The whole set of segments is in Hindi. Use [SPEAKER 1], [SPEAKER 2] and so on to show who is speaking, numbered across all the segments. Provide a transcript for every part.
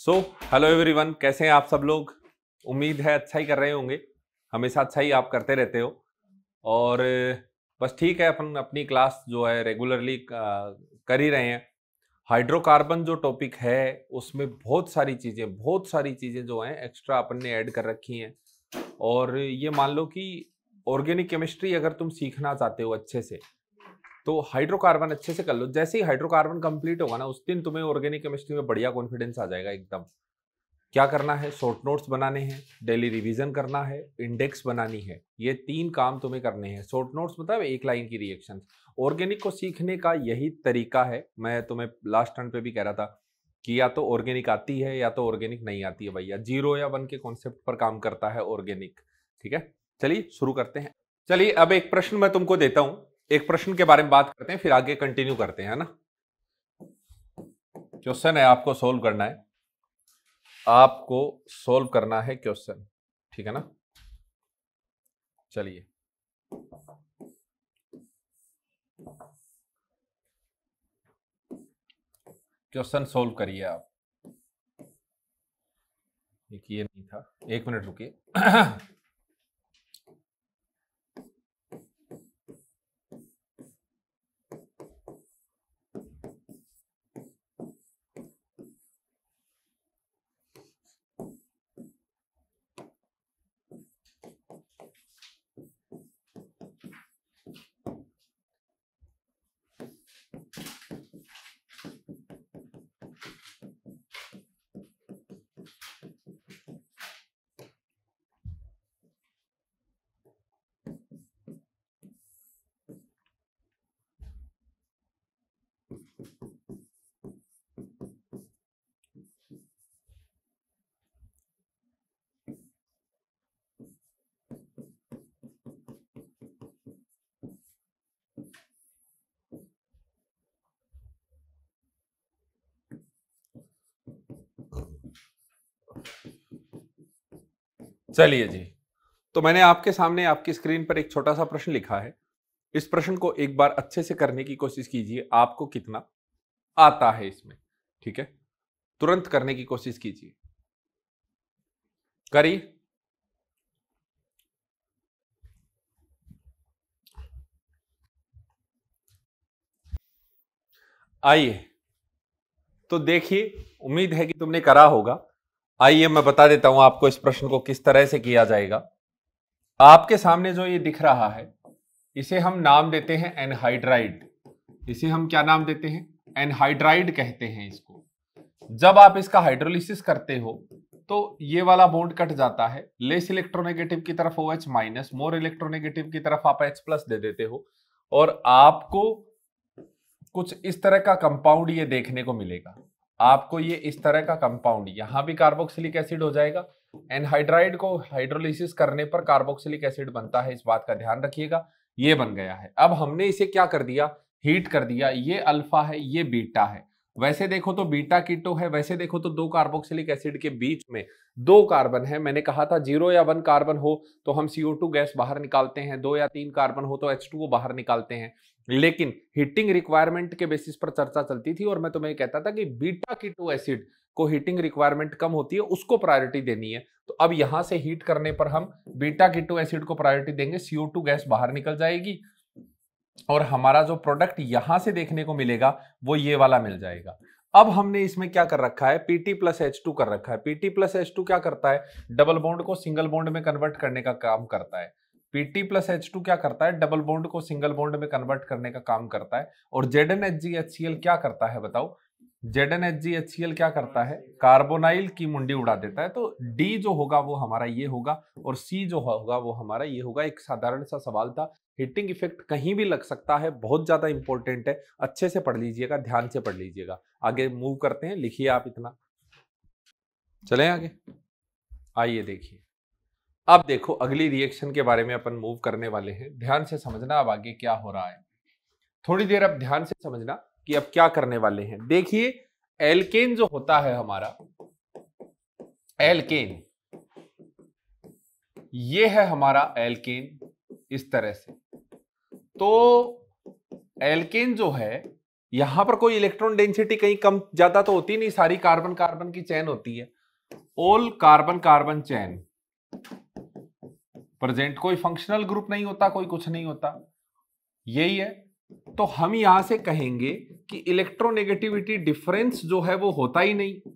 [SPEAKER 1] सो हेलो एवरीवन, कैसे हैं आप सब लोग। उम्मीद है अच्छा ही कर रहे होंगे। हमेशा अच्छा ही आप करते रहते हो। और बस ठीक है, अपन अपनी क्लास जो है रेगुलरली कर ही रहे हैं। हाइड्रोकार्बन जो टॉपिक है उसमें बहुत सारी चीज़ें जो हैं एक्स्ट्रा अपन ने ऐड कर रखी हैं। और ये मान लो कि ऑर्गेनिक केमिस्ट्री अगर तुम सीखना चाहते हो अच्छे से तो हाइड्रोकार्बन अच्छे से कर लो। जैसे ही हाइड्रोकार्बन कंप्लीट होगा ना उस दिन तुम्हें ऑर्गेनिक केमिस्ट्री में बढ़िया कॉन्फिडेंस आ जाएगा एकदम। क्या करना है, शॉर्ट नोट्स बनाने हैं, डेली रिवीजन करना है, इंडेक्स बनानी है। ये 3 काम तुम्हें करने हैं। शॉर्ट नोट्स मतलब एक लाइन की रिएक्शन। ऑर्गेनिक को सीखने का यही तरीका है। मैं तुम्हें लास्ट टर्न पे भी कह रहा था कि या तो ऑर्गेनिक आती है या तो ऑर्गेनिक नहीं आती है भैया। 0 या 1 के कॉन्सेप्ट पर काम करता है ऑर्गेनिक। ठीक है, चलिए शुरू करते हैं। चलिए अब एक प्रश्न मैं तुमको देता हूं, एक प्रश्न के बारे में बात करते हैं, फिर आगे कंटिन्यू करते हैं ना। क्वेश्चन है, आपको सोल्व करना है, आपको सोल्व करना है क्वेश्चन। ठीक है ना। चलिए क्वेश्चन सोल्व करिए आप। ये नहीं था, 1 मिनट रुकिए। चलिए जी, तो मैंने आपके सामने आपकी स्क्रीन पर एक छोटा सा प्रश्न लिखा है। इस प्रश्न को एक बार अच्छे से करने की कोशिश कीजिए, आपको कितना आता है इसमें। ठीक है, तुरंत करने की कोशिश कीजिए, करिए। आइए तो देखिए, उम्मीद है कि तुमने करा होगा। आइए मैं बता देता हूं आपको इस प्रश्न को किस तरह से किया जाएगा। आपके सामने जो ये दिख रहा है इसे हम नाम देते हैं एनहाइड्राइड। इसे हम क्या नाम देते हैं? एनहाइड्राइड कहते हैं इसको। जब आप इसका हाइड्रोलिसिस करते हो तो ये वाला बॉन्ड कट जाता है, लेस इलेक्ट्रोनेगेटिव की तरफ OH माइनस, मोर इलेक्ट्रोनेगेटिव की तरफ आप H प्लस दे देते हो और आपको कुछ इस तरह का कंपाउंड ये देखने को मिलेगा। आपको ये इस तरह का कंपाउंड, यहां भी कार्बोक्सिलिक एसिड हो जाएगा। एनहाइड्राइड को हाइड्रोलिसिस करने पर कार्बोक्सिलिक एसिड बनता है, इस बात का ध्यान रखिएगा। ये बन गया है। अब हमने इसे क्या कर दिया, हीट कर दिया। ये अल्फा है, ये बीटा है। वैसे देखो तो बीटा कीटो है, वैसे देखो तो 2 कार्बोक्सिलिक एसिड के बीच में 2 कार्बन है। मैंने कहा था 0 या 1 कार्बन हो तो हम CO2 गैस बाहर निकालते हैं, 2 या 3 कार्बन हो तो H2O बाहर निकालते हैं। लेकिन हीटिंग रिक्वायरमेंट के बेसिस पर चर्चा चलती थी और मैं तुम्हें कहता था कि बीटा कीटो एसिड को हीटिंग रिक्वायरमेंट कम होती है, उसको प्रायोरिटी देनी है। तो अब यहां से हीट करने पर हम बीटा कीटो एसिड को प्रायोरिटी देंगे, CO2 गैस बाहर निकल जाएगी और हमारा जो प्रोडक्ट यहां से देखने को मिलेगा वो ये वाला मिल जाएगा। अब हमने इसमें क्या कर रखा है, Pt प्लस H2 कर रखा है। Pt प्लस H2 क्या करता है, डबल बॉन्ड को सिंगल बॉन्ड में कन्वर्ट करने का काम करता है। Pt प्लस H2 क्या करता है, डबल बॉन्ड को सिंगल बॉन्ड में कन्वर्ट करने का काम करता है। और ZnHgHCl क्या करता है बताओ, ZnHgHCl क्या करता है, कार्बोनाइल की मुंडी उड़ा देता है। तो D जो होगा वो हमारा ये होगा और C जो होगा वो हमारा ये होगा। एक साधारण सा सवाल था। हीटिंग इफेक्ट कहीं भी लग सकता है, बहुत ज्यादा इंपॉर्टेंट है। अच्छे से पढ़ लीजिएगा, ध्यान से पढ़ लीजिएगा। आगे मूव करते हैं, लिखिए आप इतना, चलें आगे। आइए देखिए, अब देखो अगली रिएक्शन के बारे में अपन मूव करने वाले हैं। ध्यान से समझना अब आगे क्या हो रहा है। थोड़ी देर अब ध्यान से समझना कि अब क्या करने वाले हैं। देखिए एल्केन जो होता है हमारा, एल्केन, ये है हमारा एल्केन इस तरह से। तो एल्केन जो है यहां पर कोई इलेक्ट्रॉन डेंसिटी कहीं कम ज्यादा तो होती नहीं, सारी कार्बन कार्बन की चेन होती है, all carbon carbon chain present, कोई फंक्शनल ग्रुप नहीं होता, कोई कुछ नहीं होता, यही है। तो हम यहां से कहेंगे कि इलेक्ट्रोनेगेटिविटी डिफरेंस जो है वो होता ही नहीं,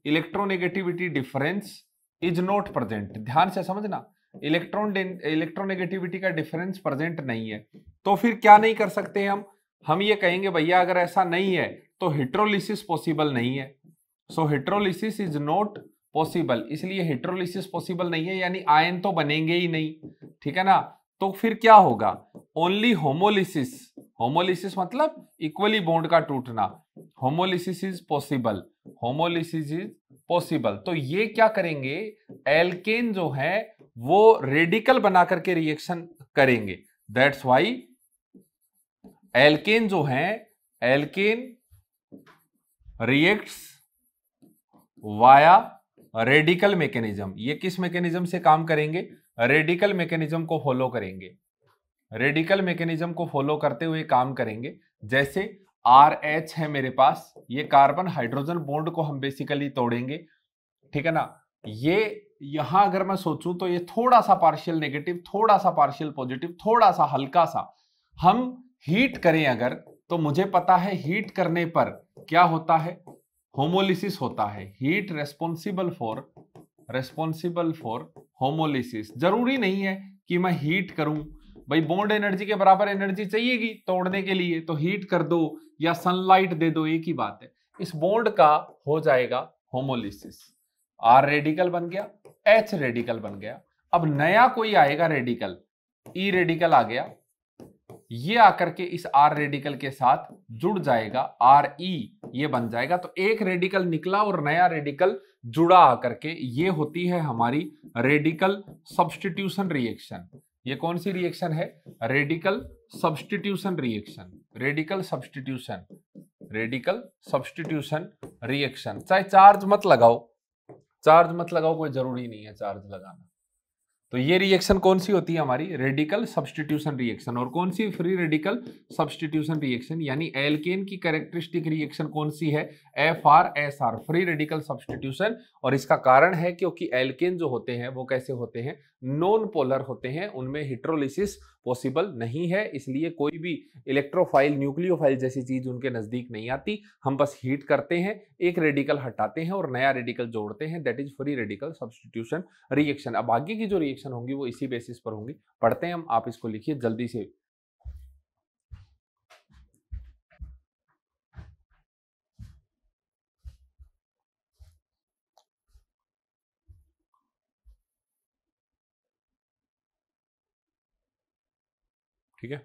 [SPEAKER 1] electronegativity difference is not present. ध्यान से समझना, इलेक्ट्रोनेगेटिविटी का डिफरेंस प्रेजेंट नहीं है। तो फिर क्या नहीं कर सकते हम ये कहेंगे भैया अगर ऐसा नहीं है तो हेट्रोलिसिस पॉसिबल नहीं है। सो हेट्रोलिसिस इज नॉट पॉसिबल, इसलिए हेट्रोलिसिस पॉसिबल नहीं है, यानी आयन तो बनेंगे ही नहीं, ठीक है ना। तो फिर क्या होगा, ओनली होमोलिसिस, होमोलिसिस मतलब इक्वली बॉन्ड का टूटना, homolysis is possible, homolysis is possible. तो ये क्या करेंगे, एल्केन जो है वो रेडिकल बना करके रिएक्शन करेंगे, दैट्स व्हाई एल्केन जो है, alkane reacts via radical mechanism. ये किस मैकेनिज्म से काम करेंगे, रेडिकल मैकेनिज्म को फॉलो करेंगे, रेडिकल मैकेनिज्म को फॉलो करते हुए काम करेंगे। जैसे RH है मेरे पास, ये कार्बन हाइड्रोजन बॉन्ड को हम बेसिकली तोड़ेंगे, ठीक है ना। ये यहां अगर मैं सोचूं तो ये थोड़ा सा पार्शियल नेगेटिव, थोड़ा सा पार्शियल पॉजिटिव, थोड़ा सा हल्का सा, हम हीट करें अगर, तो मुझे पता है हीट करने पर क्या होता है, होमोलिसिस होता है। Heat responsible for homolysis. जरूरी नहीं है कि मैं हीट करूं, भाई बॉन्ड एनर्जी के बराबर एनर्जी चाहिएगी तोड़ने के लिए, तो हीट कर दो या सनलाइट दे दो, एक ही बात है। इस बॉन्ड का हो जाएगा होमोलिसिस, R रेडिकल बन गया, H रेडिकल बन गया। अब नया कोई आएगा रेडिकल, E रेडिकल आ गया, ये आकर के इस R रेडिकल के साथ जुड़ जाएगा, RE ये बन जाएगा। तो एक रेडिकल निकला और नया रेडिकल जुड़ा आकर के, ये होती है हमारी रेडिकल सब्स्टिट्यूशन रिएक्शन। ये कौन सी रिएक्शन है, radical substitution reaction, radical substitution, radical substitution reaction. चाहे चार्ज मत लगाओ, चार्ज मत लगाओ, कोई जरूरी नहीं है चार्ज लगाना। तो ये रिएक्शन कौन सी होती है हमारी, रेडिकल सब्स्टिट्यूशन रिएक्शन। और कौन सी, फ्री रेडिकल सब्स्टिट्यूशन रिएक्शन। यानी एल्केन की कैरेक्टरिस्टिक रिएक्शन कौन सी है, FR-SR, फ्री रेडिकल सब्स्टिट्यूशन। और इसका कारण है क्योंकि एल्केन जो होते हैं वो कैसे होते हैं, नॉन पोलर होते हैं, उनमें हेट्रोलिसिस पॉसिबल नहीं है, इसलिए कोई भी इलेक्ट्रोफाइल न्यूक्लियोफाइल जैसी चीज उनके नजदीक नहीं आती। हम बस हीट करते हैं, एक रेडिकल हटाते हैं और नया रेडिकल जोड़ते हैं, that is free radical substitution reaction. अब आगे की जो रिएक्शन होंगी वो इसी बेसिस पर होंगी, पढ़ते हैं हम। आप इसको लिखिए जल्दी से। ठीक है,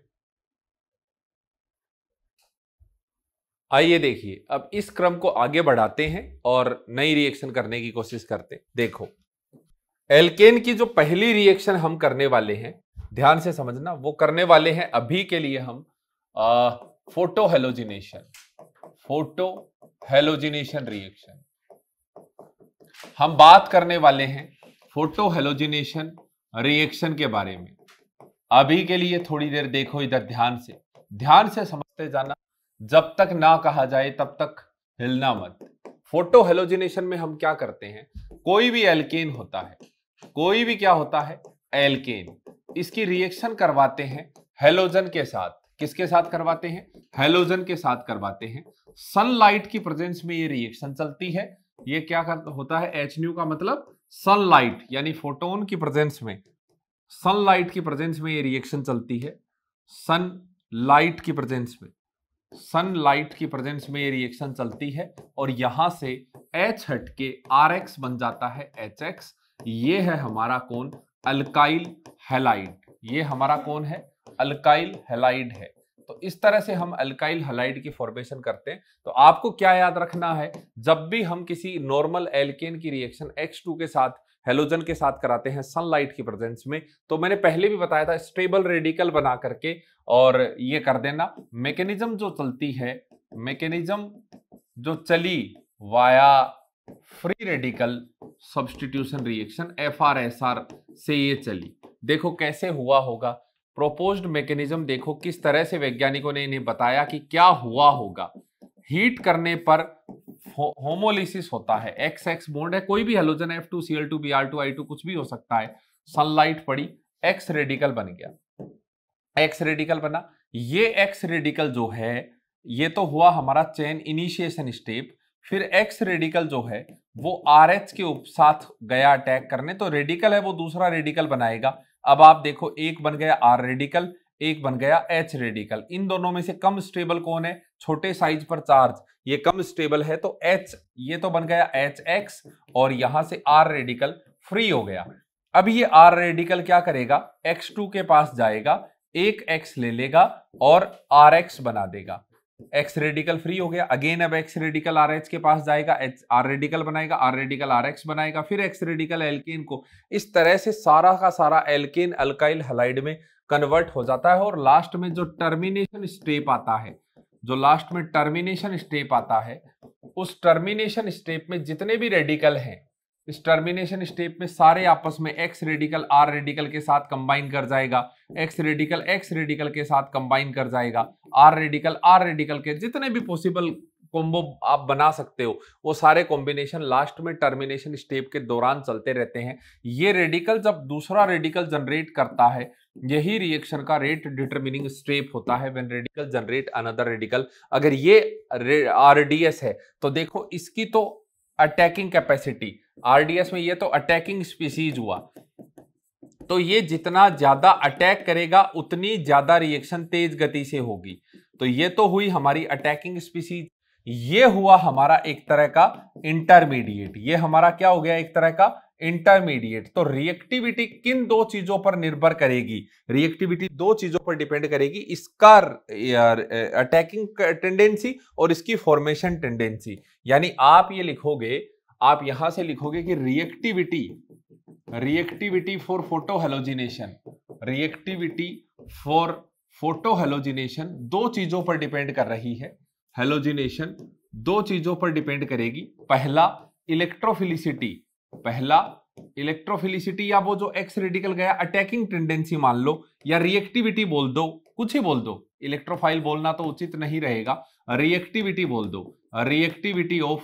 [SPEAKER 1] आइए देखिए अब इस क्रम को आगे बढ़ाते हैं और नई रिएक्शन करने की कोशिश करते हैं। देखो एल्केन की जो पहली रिएक्शन हम करने वाले हैं, ध्यान से समझना, वो करने वाले हैं अभी के लिए हम photo halogenation, photo halogenation reaction. हम बात करने वाले हैं फोटो हेलोजिनेशन रिएक्शन के बारे में। अभी के लिए थोड़ी देर देखो इधर, ध्यान से समझते जाना, जब तक ना कहा जाए तब तक हिलना मत। फोटो हेलोजिनेशन में हम क्या करते हैं, कोई भी एल्केन होता है, कोई भी क्या होता है, एल्केन, इसकी रिएक्शन करवाते हैं हेलोजन के साथ। किसके साथ करवाते हैं, हेलोजन के साथ करवाते हैं। सनलाइट की प्रेजेंस में ये रिएक्शन चलती है। ये क्या होता है, HNu का मतलब सनलाइट, यानी फोटोन की प्रेजेंस में, सनलाइट की प्रेजेंस में ये रिएक्शन चलती है। सनलाइट की प्रेजेंस में, सनलाइट की प्रेजेंस में ये रिएक्शन चलती है और यहां से H हट के RX बन जाता है HX। ये है हमारा कौन, अल्काइल हैलाइड। ये हमारा कौन है, अल्काइल हैलाइड है। तो इस तरह से हम अल्काइल हैलाइड की फॉर्मेशन करते हैं। तो आपको क्या याद रखना है, जब भी हम किसी नॉर्मल एल्केन की रिएक्शन X2 के साथ, हेलोजन के साथ कराते हैं सनलाइट की प्रेजेंस में, तो मैंने पहले भी बताया था स्टेबल रेडिकल बना करके और ये कर देना। मैकेनिज्म जो चलती है, मैकेनिज्म जो चली via free radical substitution reaction FR-SR से ये चली। देखो कैसे हुआ होगा, प्रोपोज्ड मैकेनिज्म देखो किस तरह से वैज्ञानिकों ने इन्हें बताया कि क्या हुआ होगा। हीट करने पर होमोलिसिस होता है, एक्स एक्स बॉन्ड है, कोई भी हेलोजन F2Cl2 Br2I2 कुछ भी हो सकता है, सनलाइट पड़ी, एक्स रेडिकल बन गया, एक्स रेडिकल बना। ये एक्स रेडिकल जो है ये तो हुआ हमारा चेन इनिशिएशन स्टेप, फिर एक्स रेडिकल जो है वो RH के साथ गया अटैक करने, तो रेडिकल है वो दूसरा रेडिकल बनाएगा। अब आप देखो एक बन गया R रेडिकल, एक बन गया H रेडिकल। इन दोनों में से कम स्टेबल कौन है? छोटे साइज पर चार्ज, ये कम स्टेबल है तो H, ये तो बन गया HX और यहां से R रेडिकल फ्री हो गया। अब ये R रेडिकल क्या करेगा? X2 के पास जाएगा, एक X ले लेगा और RH बना देगा, X रेडिकल फ्री हो गया। अगेन अब X रेडिकल RH के पास जाएगा, R रेडिकल बनाएगा, R रेडिकल RH बनाएगा, फिर X रेडिकल एल्केन को, इस तरह से सारा का सारा एल्केन अल्काइल हैलाइड में कन्वर्ट हो जाता है। और लास्ट में जो टर्मिनेशन स्टेप आता है, जो लास्ट में टर्मिनेशन स्टेप आता है, उस टर्मिनेशन स्टेप में जितने भी रेडिकल हैं, इस टर्मिनेशन स्टेप में सारे आपस में X रेडिकल R रेडिकल के साथ कंबाइन कर जाएगा, X रेडिकल X रेडिकल के साथ कंबाइन कर जाएगा, R रेडिकल R रेडिकल के जितने भी पॉसिबल कॉम्बो आप बना सकते हो वो सारे कॉम्बिनेशन लास्ट में टर्मिनेशन स्टेप के दौरान चलते रहते हैं। ये रेडिकल जब दूसरा रेडिकल जनरेट करता है, यही रिएक्शन का रेट डिटरमिनिंग स्टेप होता है when radical generate another radical. अगर ये RDS है तो देखो इसकी तो अटैकिंग कैपेसिटी, RDS में ये तो अटैकिंग स्पीसीज हुआ, तो ये जितना ज्यादा अटैक करेगा उतनी ज्यादा रिएक्शन तेज गति से होगी। तो ये तो हुई हमारी अटैकिंग स्पीसीज, ये हुआ हमारा एक तरह का इंटरमीडिएट, ये हमारा क्या हो गया? एक तरह का इंटरमीडिएट। तो रिएक्टिविटी किन दो चीजों पर निर्भर करेगी? रिएक्टिविटी दो चीजों पर डिपेंड करेगी, इसका अटैकिंग टेंडेंसी और इसकी फॉर्मेशन टेंडेंसी। यानी आप ये लिखोगे, आप यहां से लिखोगे कि रिएक्टिविटी फॉर फोटोहेलोजिनेशन, रिएक्टिविटी फॉर फोटोहेलोजिनेशन दो चीजों पर डिपेंड कर रही है। हेलोजिनेशन दो चीजों पर डिपेंड करेगी, पहला इलेक्ट्रोफिलिसिटी या वो जो एक्स रेडिकल गया अटैकिंग टेंडेंसी मान लो, या रिएक्टिविटी बोल दो, कुछ ही बोल दो, इलेक्ट्रोफाइल बोलना तो उचित नहीं रहेगा, रिएक्टिविटी बोल दो, रिएक्टिविटी ऑफ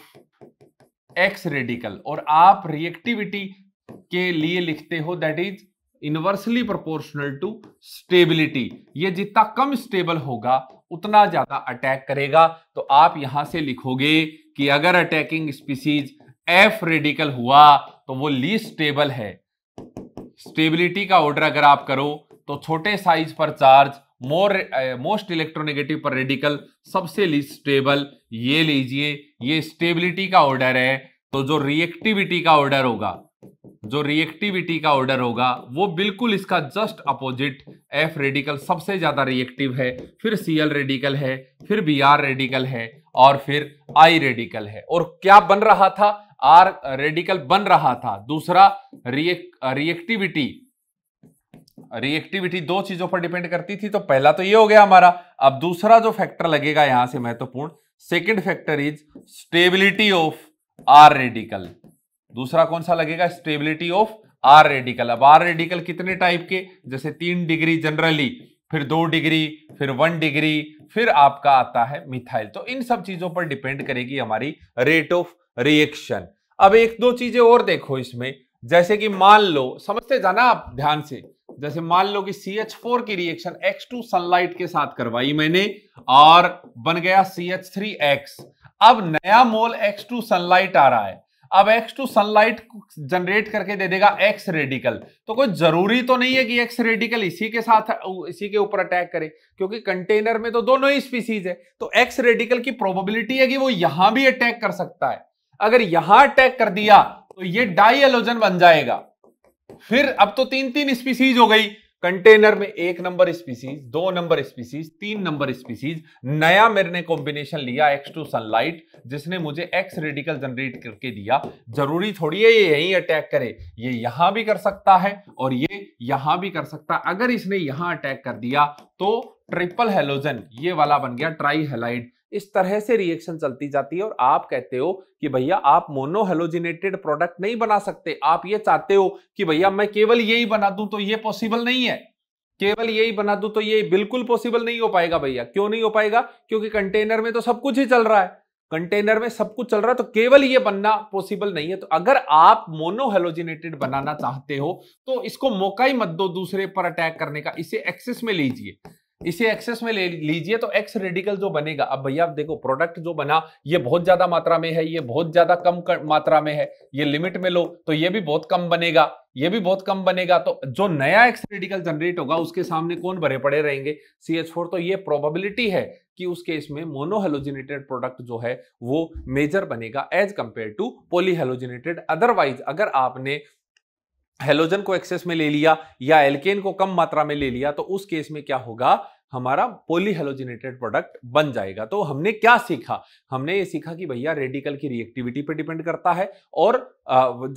[SPEAKER 1] एक्स रेडिकल। और आप रिएक्टिविटी के लिए लिखते हो that is inversely proportional to stability, ये जितना कम स्टेबल होगा उतना ज्यादा अटैक करेगा। तो आप यहां से लिखोगे कि अगर अटैकिंग स्पीसीज F रेडिकल हुआ तो वो लीस्ट स्टेबल है। स्टेबिलिटी का ऑर्डर अगर आप करो तो छोटे साइज पर चार्ज, मोस्ट इलेक्ट्रोनेगेटिव पर रेडिकल, सबसे लीस्ट स्टेबल, ये लीजिए ये स्टेबिलिटी का ऑर्डर है। तो जो रिएक्टिविटी का ऑर्डर होगा, वो बिल्कुल इसका जस्ट अपोजिट, F रेडिकल सबसे ज्यादा रिएक्टिव है, फिर Cl रेडिकल है, फिर Br रेडिकल है और फिर I रेडिकल है। और क्या बन रहा था? R रेडिकल बन रहा था। दूसरा रिएक्टिविटी दो चीजों पर डिपेंड करती थी, तो पहला तो ये हो गया हमारा। अब दूसरा जो फैक्टर लगेगा यहां से महत्वपूर्ण, second factor is stability of R radical. दूसरा कौन सा लगेगा? Stability of R radical. अब R रेडिकल कितने टाइप के? जैसे 3 डिग्री जनरली, फिर 2 डिग्री, फिर 1 डिग्री, फिर आपका आता है मिथाइल। तो इन सब चीजों पर डिपेंड करेगी हमारी रेट ऑफ रिएक्शन। अब एक दो चीजें और देखो इसमें, जैसे कि मान लो, समझते जाना आप ध्यान से, जैसे मान लो कि CH4 की रिएक्शन X2 सनलाइट के साथ करवाई मैंने और बन गया CH3X। अब नया मोल X2 सनलाइट आ रहा है, अब X2 सनलाइट जनरेट करके दे देगा X रेडिकल। तो कोई जरूरी तो नहीं है कि X रेडिकल इसी के साथ, इसी के ऊपर अटैक करे, क्योंकि कंटेनर में तो दोनों ही स्पीसीज है। तो X रेडिकल की प्रोबेबिलिटी है कि वो यहां भी अटैक कर सकता है। अगर यहां अटैक कर दिया तो ये डाई हैलोजन बन जाएगा। फिर अब तो 3 स्पीसीज हो गई कंटेनर में, 1 number species, 2 number species, 3 number species. नया मैंने कॉम्बिनेशन लिया X2 सनलाइट, जिसने मुझे X रेडिकल जनरेट करके दिया। जरूरी थोड़ी है ये यहीं अटैक करे, ये यहां भी कर सकता है और ये यहां भी कर सकता है। अगर इसने यहां अटैक कर दिया तो ट्रिपल हैलोजन, ये वाला बन गया ट्राई हैलाइड। इस तरह से रिएक्शन चलती जाती है। और आप कहते हो कि भैया आप मोनोहेलोजिनेटेड प्रोडक्ट नहीं बना सकते, आप ये चाहते हो कि भैया मैं केवल यही बना दूं, तो ये पॉसिबल नहीं है। केवल यही बना दूं तो ये बिल्कुल पॉसिबल नहीं हो पाएगा भैया। क्यों नहीं हो पाएगा? क्योंकि कंटेनर में तो सब कुछ ही चल रहा है, कंटेनर में सब कुछ चल रहा है, तो केवल ये बनना पॉसिबल नहीं है। तो अगर आप मोनो हेलोजिनेटेड बनाना चाहते हो तो इसको मौका ही मत दो दूसरे पर अटैक करने का, इसे एक्सेस में लीजिए, इसे एक्सेस में ले लीजिए। तो एक्स रेडिकल जो बनेगा, अब भैया देखो प्रोडक्ट जो बना ये बहुत ज्यादा मात्रा में है, ये बहुत ज्यादा कम मात्रा में है, ये लिमिट में लो तो ये भी बहुत कम बनेगा, ये भी बहुत कम बनेगा। तो जो नया एक्स रेडिकल जनरेट होगा उसके सामने कौन भरे पड़े रहेंगे? CH4। तो ये प्रोबेबिलिटी है कि उस केस में मोनो हेलोजिनेटेड प्रोडक्ट जो है वो मेजर बनेगा as compare to poly halogenated. Otherwise अगर आपने हेलोजन को एक्सेस में ले लिया या एल्केन को कम मात्रा में ले लिया तो उस केस में क्या होगा? हमारा पॉली हेलोजिनेटेड प्रोडक्ट बन जाएगा। तो हमने क्या सीखा? हमने ये सीखा कि भैया रेडिकल की रिएक्टिविटी पर डिपेंड करता है, और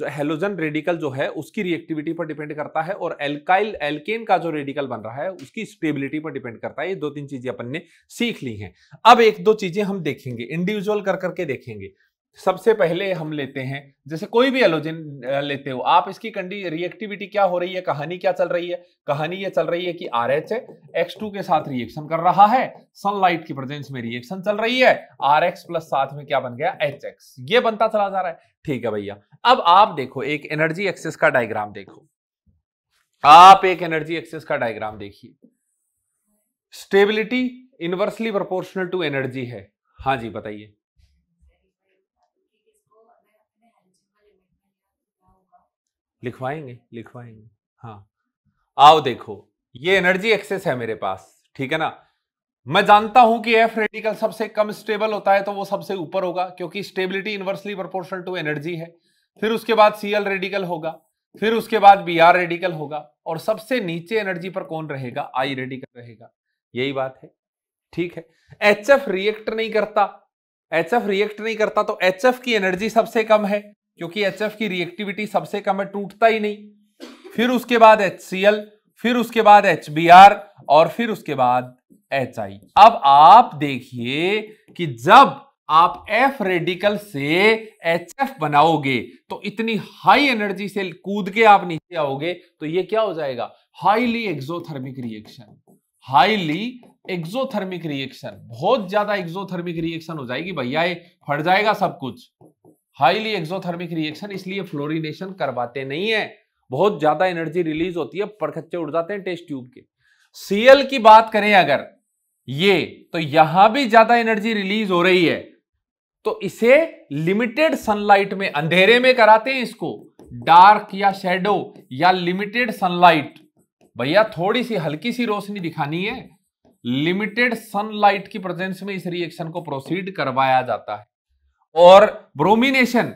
[SPEAKER 1] हेलोजन रेडिकल जो है उसकी रिएक्टिविटी पर डिपेंड करता है, और एल्काइल एल्केन का जो रेडिकल बन रहा है उसकी स्टेबिलिटी पर डिपेंड करता है। ये 2-3 चीजें अपन ने सीख ली हैं। अब 1-2 चीजें हम देखेंगे, इंडिविजुअल कर करके देखेंगे। सबसे पहले हम लेते हैं, जैसे कोई भी हेलोजन लेते हो आप, इसकी रिएक्टिविटी क्या हो रही है, कहानी क्या चल रही है? कहानी ये चल रही है कि RH X2 के साथ रिएक्शन कर रहा है, सनलाइट की प्रेजेंस में रिएक्शन चल रही है, RH प्लस साथ में क्या बन गया? HX। ये बनता चला जा रहा है। ठीक है भैया, अब आप देखो एक एनर्जी एक्सेस का डायग्राम देखो, आप एक एनर्जी एक्सेस का डायग्राम देखिए। Stability inversely proportional to energy है। हाँ जी बताइए। लिखवाएंगे। हाँ आओ देखो, ये एनर्जी एक्सेस है मेरे पास, ठीक है ना। मैं जानता हूं कि F रेडिकल सबसे कम स्टेबल होता है तो वो सबसे ऊपर होगा, क्योंकि stability inversely proportional to energy है। फिर उसके बाद Cl रेडिकल होगा, फिर उसके बाद Br रेडिकल होगा, और सबसे नीचे एनर्जी पर कौन रहेगा? I रेडिकल रहेगा। यही बात है, ठीक है। HF रिएक्ट नहीं करता, HF रिएक्ट नहीं करता तो HF की एनर्जी सबसे कम है, क्योंकि HF की रिएक्टिविटी सबसे कम है, टूटता ही नहीं। फिर उसके बाद HCl, फिर उसके बाद HBr, और फिर उसके बाद HI। अब आप देखिए कि जब आप F रेडिकल से HF बनाओगे तो इतनी हाई एनर्जी से कूद के आप नीचे आओगे, तो ये क्या हो जाएगा? Highly exothermic reaction. Highly exothermic reaction, बहुत ज्यादा एक्सोथर्मिक रिएक्शन हो जाएगी भैया, ये फट जाएगा सब कुछ। हाईली एक्सोथर्मिक रिएक्शन, इसलिए फ्लोरिनेशन करवाते नहीं है, बहुत ज्यादा एनर्जी रिलीज होती है, परखच्चे उड़ जाते हैं टेस्ट ट्यूब के। Cl की बात करें अगर ये, तो यहां भी ज्यादा एनर्जी रिलीज हो रही है, तो इसे लिमिटेड सनलाइट में, अंधेरे में कराते हैं इसको, डार्क या शैडो या लिमिटेड सनलाइट। भैया थोड़ी सी हल्की सी रोशनी दिखानी है, लिमिटेड सनलाइट की प्रेजेंस में इस रिएक्शन को प्रोसीड करवाया जाता है। और ब्रोमिनेशन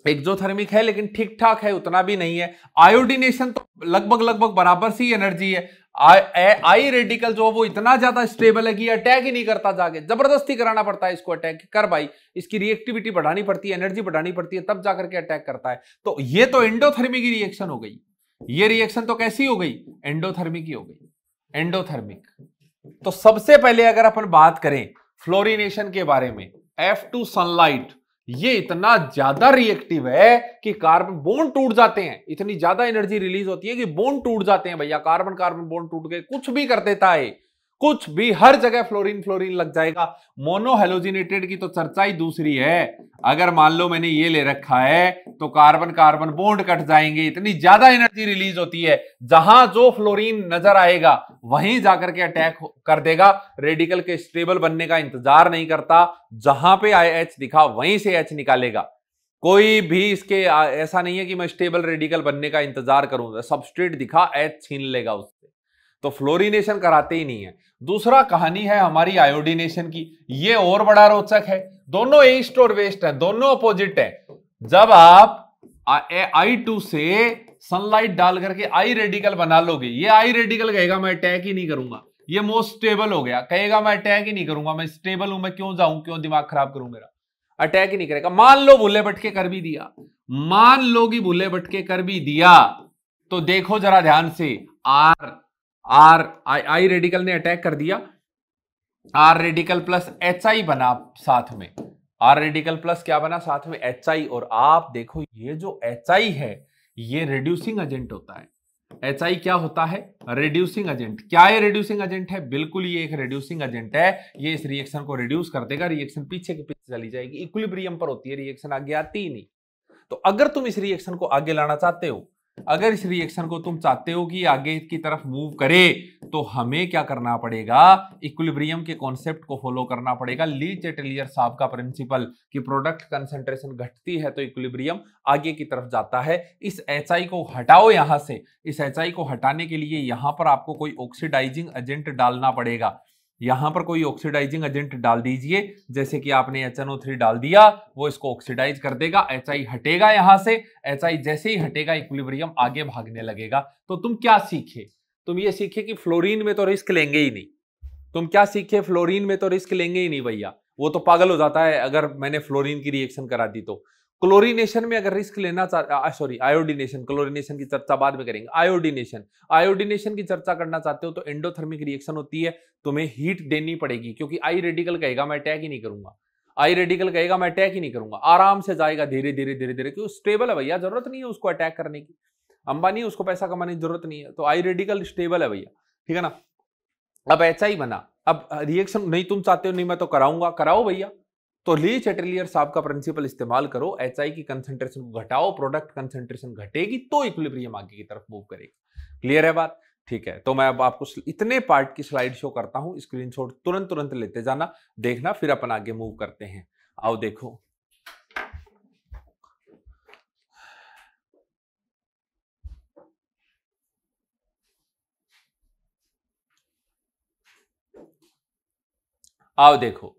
[SPEAKER 1] एक्सोथर्मिक है लेकिन ठीक ठाक है, उतना भी नहीं है। आयोडीनेशन तो लगभग बराबर सी एनर्जी है। आई रेडिकल जो वो इतना ज्यादा स्टेबल है कि अटैक ही नहीं करता, जाके जबरदस्ती कराना पड़ता है इसको अटैक, कर भाई इसकी रिएक्टिविटी बढ़ानी पड़ती है, एनर्जी बढ़ानी पड़ती है, तब जाकर के अटैक करता है। तो ये तो एंडोथर्मिक की रिएक्शन हो गई, ये रिएक्शन तो कैसी हो गई? एंडोथर्मिक ही हो गई, एंडोथर्मिक। तो सबसे पहले अगर अपन बात करें फ्लोरिनेशन के बारे में, F2 सनलाइट ये इतना ज्यादा रिएक्टिव है कि कार्बन बॉन्ड टूट जाते हैं, इतनी ज्यादा एनर्जी रिलीज होती है कि बॉन्ड टूट जाते हैं भैया, कार्बन कार्बन बॉन्ड टूट गए, कुछ भी कर देता है, कुछ भी, हर जगह फ्लोरीन लग जाएगा। मोनो हेलोजिनेटेड की तो चर्चा ही दूसरी है। अगर मान लो मैंने ये ले रखा है तो कार्बन कार्बन बॉन्ड कट जाएंगे, इतनी ज्यादा एनर्जी रिलीज होती है, जहां जो फ्लोरीन नजर आएगा वहीं जाकर के अटैक कर देगा, रेडिकल के स्टेबल बनने का इंतजार नहीं करता, जहां पे IH दिखा वहीं से H निकालेगा। कोई भी इसके ऐसा नहीं है कि मैं स्टेबल रेडिकल बनने का इंतजार करूंगा, सबस्ट्रेट दिखा H छीन लेगा उससे। तो फ्लोरिनेशन कराते ही नहीं है। दूसरा कहानी है हमारी आयोडीनेशन की, ये और बड़ा रोचक है। दोनों ईस्ट और वेस्ट है, दोनों अपोजिट है। जब आप I2 से सनलाइट डाल करके आई रेडिकल बना लोगे, ये आई रेडिकल कहेगा मैं अटैक ही नहीं करूंगा, ये मोस्ट स्टेबल हो गया, कहेगा मैं अटैक ही नहीं करूंगा, मैं स्टेबल हूं, मैं क्यों जाऊं, क्यों दिमाग खराब करूं मेरा, अटैक ही नहीं करेगा। मान लो भूले भटके कर भी दिया, मान लो कि भूले भटके कर भी दिया, तो देखो जरा ध्यान से, आई रेडिकल ने अटैक कर दिया, आर रेडिकल प्लस HI बना साथ में, आर रेडिकल प्लस क्या बना साथ में? HI। और आप देखो ये जो HI है ये रिड्यूसिंग एजेंट होता है, HI क्या होता है? Reducing agent. क्या ये रिड्यूसिंग एजेंट है? बिल्कुल ये एक रिड्यूसिंग एजेंट है। ये इस रिएक्शन को रिड्यूस कर देगा, रिएक्शन पीछे के पीछे चली जाएगी, इक्विलिब्रियम पर होती है, रिएक्शन आगे आती ही नहीं। तो अगर तुम इस रिएक्शन को आगे लाना चाहते हो, अगर इस रिएक्शन को तुम चाहते हो कि आगे की तरफ मूव करे, तो हमें क्या करना पड़ेगा? इक्विलिब्रियम के कॉन्सेप्ट को फॉलो करना पड़ेगा। ली चैटेलियर साहब का प्रिंसिपल कि प्रोडक्ट कंसंट्रेशन घटती है तो इक्विलिब्रियम आगे की तरफ जाता है। इस HI को हटाओ यहां से। इस HI को हटाने के लिए यहां पर आपको कोई ऑक्सीडाइजिंग एजेंट डालना पड़ेगा। यहां पर कोई ऑक्सीडाइजिंग एजेंट डाल दीजिए, जैसे कि आपने HNO3 डाल दिया, वो इसको ऑक्सीडाइज कर देगा, HI हटेगा यहां से। HI जैसे ही हटेगा इक्विलिब्रियम आगे भागने लगेगा। तो तुम क्या सीखे? तुम ये सीखे कि फ्लोरीन में तो रिस्क लेंगे ही नहीं। तुम क्या सीखे? फ्लोरीन में तो रिस्क लेंगे ही नहीं भैया, वो तो पागल हो जाता है अगर मैंने फ्लोरीन की रिएक्शन करा दी तो। क्लोरीनेशन में अगर रिस्क लेना सॉरी आयोडीनेशन, क्लोरीनेशन की चर्चा बाद में करेंगे। आयोडीनेशन की चर्चा करना चाहते हो तो एंडोथर्मिक रिएक्शन होती है, तुम्हें हीट देनी पड़ेगी, क्योंकि आई रेडिकल कहेगा मैं अटैक ही नहीं करूंगा, आई रेडिकल कहेगा मैं अटैक ही नहीं करूंगा, आराम से जाएगा धीरे धीरे धीरे धीरे, क्योंकि स्टेबल है भैया, जरूरत नहीं है उसको अटैक करने की। अंबानी उसको पैसा कमाने की जरूरत नहीं है, तो आई रेडिकल स्टेबल है भैया, ठीक है ना। अब HI बना, अब रिएक्शन नहीं तुम चाहते हो, नहीं मैं तो कराऊंगा, कराओ भैया। तो ली चैटेलियर साहब का प्रिंसिपल इस्तेमाल करो, HI की कंसंट्रेशन को घटाओ, प्रोडक्ट कंसंट्रेशन घटेगी तो इक्विलिब्रियम आगे की तरफ मूव करेगा। क्लियर है बात? ठीक है, तो मैं अब आपको इतने पार्ट की स्लाइड शो करता हूं, स्क्रीनशॉट तुरंत तुरंत लेते जाना, देखना, फिर अपन आगे मूव करते हैं। आओ देखो, आओ देखो।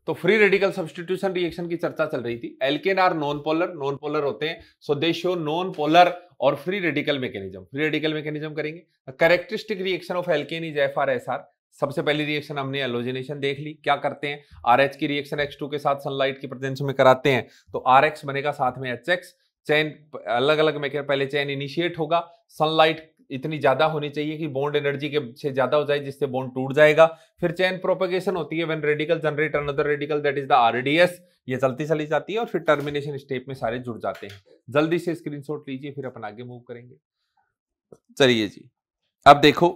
[SPEAKER 1] तो फ्री रेडिकल सब्स्टिट्यूशन रिएक्शन की चर्चा चल रही थी। एल्केन आर नॉन पोलर होते हैं, so they show non polar और free radical mechanism. Free radical mechanism करेंगे। Characteristic reaction of alkane is FR-SR। सबसे पहली रिएक्शन हमने हैलोजिनेशन देख ली। क्या करते हैं? RH की रिएक्शन H2 के साथ सनलाइट की प्रेजेंस में कराते हैं, तो RH बनेगा, साथ में HX, चेन अलग अलग में, पहले चेन इनिशिएट होगा, सनलाइट इतनी ज्यादा होनी चाहिए कि बॉन्ड एनर्जी के से ज्यादा हो जाए, जिससे बॉन्ड टूट जाएगा। फिर चेन प्रोपेगेशन होती है, when radical generate another radical, that is the RDS। ये चलती चली जाती है और फिर टर्मिनेशन स्टेप में सारे जुड़ जाते हैं। जल्दी से स्क्रीनशॉट लीजिए, फिर अपन आगे मूव करेंगे। चलिए जी, अब देखो,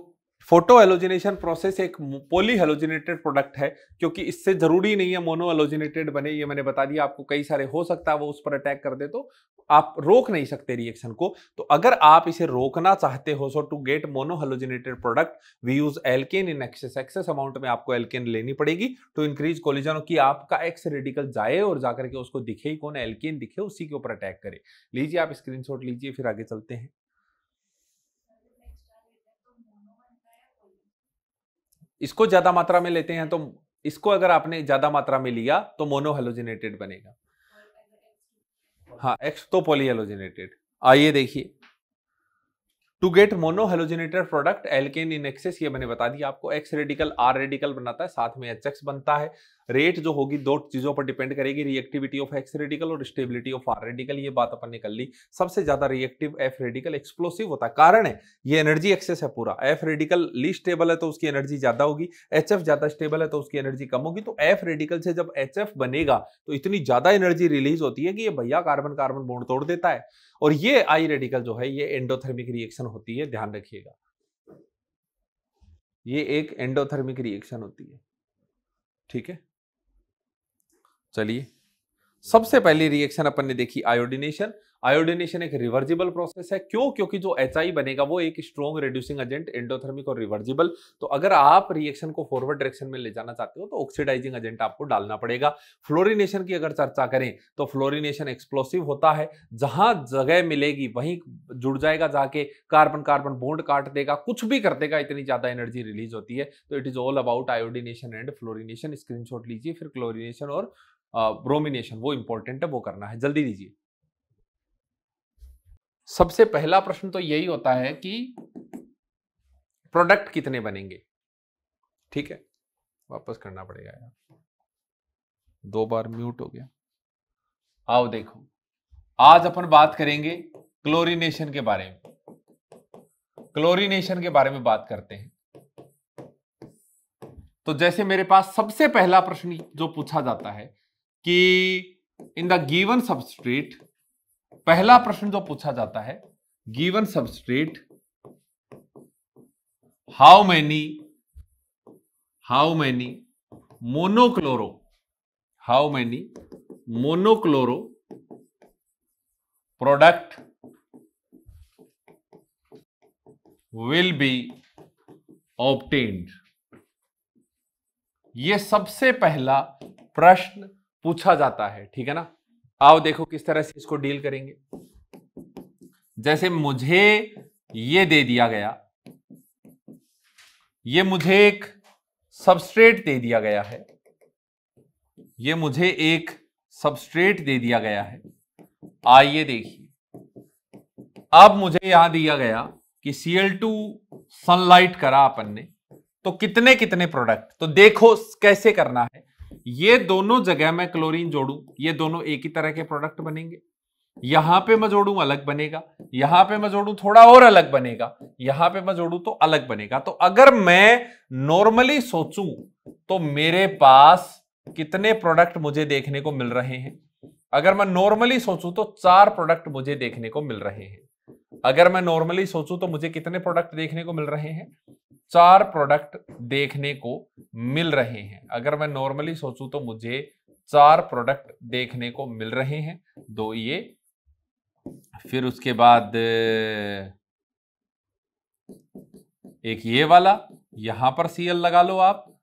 [SPEAKER 1] फोटो हेलोजिनेशन प्रोसेस एक पोली हेलोजिनेटेड प्रोडक्ट है, क्योंकि इससे जरूरी नहीं है मोनो हेलोजिनेटेड बने, ये मैंने बता दिया आपको। कई सारे हो सकता है वो उस पर अटैक कर दे, तो आप रोक नहीं सकते रिएक्शन को। तो अगर आप इसे रोकना चाहते हो, so to get mono halogenated product we use alkane in excess. Excess amount में आपको एल्केन लेनी पड़ेगी टू इंक्रीज कोलिजन, कि आपका एक्स रेडिकल जाए और जाकर के उसको दिखे ही कौन, एल्केन दिखे, उसी के ऊपर अटैक करे। लीजिए आप स्क्रीनशॉट लीजिए, फिर आगे चलते हैं। इसको ज्यादा मात्रा में लेते हैं तो इसको अगर आपने ज्यादा मात्रा में लिया तो मोनो हेलोजिनेटेड बनेगा। हाँ, X तो पॉली हेलोजिनेटेड। आइए देखिए, to get mono halogenated product alkane in excess, ये मैंने बता दिया आपको। X रेडिकल R रेडिकल बनाता है, साथ में HX बनता है। रेट जो होगी दो चीजों पर डिपेंड करेगी, रिएक्टिविटी ऑफ X रेडिकल और स्टेबिलिटी ऑफ R रेडिकल। ये बात अपन ने कर ली। सबसे ज्यादा रिएक्टिव F रेडिकल एक्सप्लोसिव होता है, कारण है ये एनर्जी एक्सेस है पूरा। F रेडिकल लीस्ट स्टेबल है तो उसकी एनर्जी ज्यादा होगी, HF ज्यादा स्टेबल है तो उसकी एनर्जी कम होगी। तो F रेडिकल से जब HF बनेगा तो इतनी ज्यादा एनर्जी रिलीज होती है कि ये भैया कार्बन कार्बन बॉन्ड तोड़ देता है। और ये आई रेडिकल जो है ये एंडोथर्मिक रिएक्शन होती है, ध्यान रखिएगा, ये एक एंडोथर्मिक रिएक्शन होती है, ठीक है। चलिए, सबसे पहली रिएक्शन अपन ने देखी आयोडीनेशन। आयोडीनेशन एक रिवर्जिबल प्रोसेस है। क्यों? क्योंकि जो HI बनेगा वो एक स्ट्रॉन्ग रिड्यूसिंग एजेंट, एंडोथर्मिक और रिवर्जिबल। तो अगर आप रिएक्शन को फॉरवर्ड डायरेक्शन में ले जाना चाहते हो तो ऑक्सीडाइजिंग एजेंट आपको डालना पड़ेगा। फ्लोरिनेशन की अगर चर्चा करें तो फ्लोरिनेशन एक्सप्लोसिव होता है, जहां जगह मिलेगी वहीं जुड़ जाएगा, जाके कार्बन कार्बन बॉन्ड काट देगा, कुछ भी कर देगा, इतनी ज्यादा एनर्जी रिलीज होती है। तो it is all about iodination and fluorination. Screenshot लीजिए, फिर क्लोरिनेशन और ब्रोमिनेशन, वो इंपॉर्टेंट है, वो करना है, जल्दी लीजिए। सबसे पहला प्रश्न तो यही होता है कि प्रोडक्ट कितने बनेंगे, ठीक है। वापस करना पड़ेगा यार, 2 बार म्यूट हो गया। आओ देखो, आज अपन बात करेंगे क्लोरीनेशन के बारे में। क्लोरीनेशन के बारे में बात करते हैं। तो जैसे मेरे पास सबसे पहला प्रश्न जो पूछा जाता है कि इन द गिवन सबस्ट्रेट, पहला प्रश्न जो पूछा जाता है, given substrate how many monochloro product will be obtained. ये सबसे पहला प्रश्न पूछा जाता है, ठीक है ना। आओ देखो किस तरह से इसको डील करेंगे। जैसे मुझे ये दे दिया गया, ये मुझे एक सबस्ट्रेट दे दिया गया है, ये मुझे एक सबस्ट्रेट दे दिया गया है। आइए देखिए, अब मुझे यहां दिया गया कि Cl2 सनलाइट करा अपन ने, तो कितने कितने प्रोडक्ट, तो देखो कैसे करना है। ये दोनों जगह मैं क्लोरीन जोड़ू, ये दोनों एक ही तरह के प्रोडक्ट बनेंगे। यहां पे मैं जोड़ू अलग बनेगा, यहां पे मैं जोड़ू थोड़ा और अलग बनेगा, यहां पे मैं जोड़ू तो अलग बनेगा। तो अगर मैं नॉर्मली सोचूं तो मेरे पास कितने प्रोडक्ट मुझे देखने को मिल रहे हैं? अगर मैं नॉर्मली सोचूं तो 4 प्रोडक्ट मुझे देखने को मिल रहे हैं। अगर मैं नॉर्मली सोचूं तो मुझे कितने प्रोडक्ट देखने को मिल रहे हैं? 4 प्रोडक्ट देखने को मिल रहे हैं। अगर मैं नॉर्मली सोचूं तो मुझे 4 प्रोडक्ट देखने को मिल रहे हैं। 2 ये, फिर उसके बाद एक ये वाला, यहां पर Cl लगा लो आप,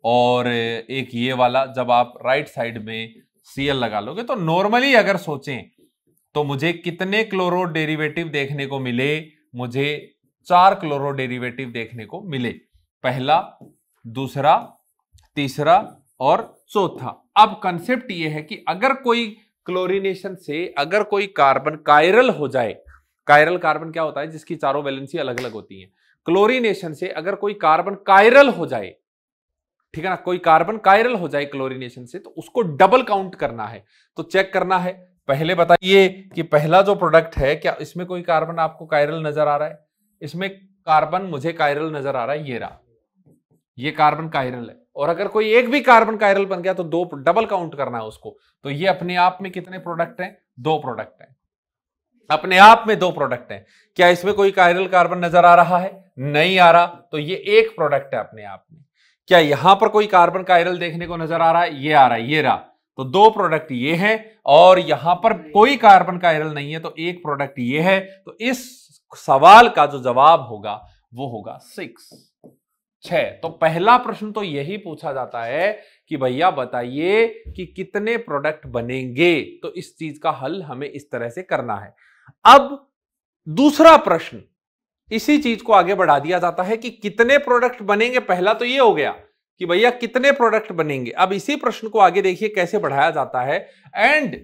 [SPEAKER 1] और एक ये वाला जब आप राइट साइड में Cl लगा लोगे। तो नॉर्मली अगर सोचें तो मुझे कितने क्लोरो डेरिवेटिव देखने को मिले? मुझे 4 क्लोरो डेरिवेटिव देखने को मिले, पहला, दूसरा, तीसरा और चौथा। अब कंसेप्ट यह है कि अगर कोई क्लोरीनेशन से अगर कोई कार्बन कायरल हो जाए, कायरल कार्बन क्या होता है? जिसकी चारों वैलेंसी अलग अलग होती है। क्लोरीनेशन से अगर कोई कार्बन कायरल हो जाए, ठीक है ना, कोई कार्बन कायरल हो जाए क्लोरीनेशन से, तो उसको डबल काउंट करना है। तो चेक करना है, पहले बताइए कि पहला जो प्रोडक्ट है, क्या इसमें कोई कार्बन आपको कायरल नजर आ रहा है? इसमें कार्बन मुझे कायरल नजर आ रहा है, ये रहा, ये कार्बन कायरल है। और अगर कोई एक भी कार्बन कायरल बन गया तो 2 डबल काउंट करना है उसको। तो ये अपने आप में कितने प्रोडक्ट हैं? 2 प्रोडक्ट हैं, अपने आप में 2 प्रोडक्ट हैं। क्या इसमें कोई कायरल कार्बन नजर आ रहा है? नहीं आ रहा, तो ये एक प्रोडक्ट है अपने आप में। क्या यहां पर कोई कार्बन कायरल देखने को नजर आ रहा है? ये आ रहा है, ये रहा, तो 2 प्रोडक्ट ये है। और यहां पर कोई कार्बन कायरल नहीं है, तो एक प्रोडक्ट ये है। तो इस सवाल का जो जवाब होगा वो होगा 6। तो पहला प्रश्न तो यही पूछा जाता है कि भैया बताइए कि कितने प्रोडक्ट बनेंगे। तो इस चीज का हल हमें इस तरह से करना है। अब दूसरा प्रश्न, इसी चीज को आगे बढ़ा दिया जाता है कि कितने प्रोडक्ट बनेंगे। पहला तो ये हो गया कि भैया कितने प्रोडक्ट बनेंगे। अब इसी प्रश्न को आगे देखिए कैसे बढ़ाया जाता है। And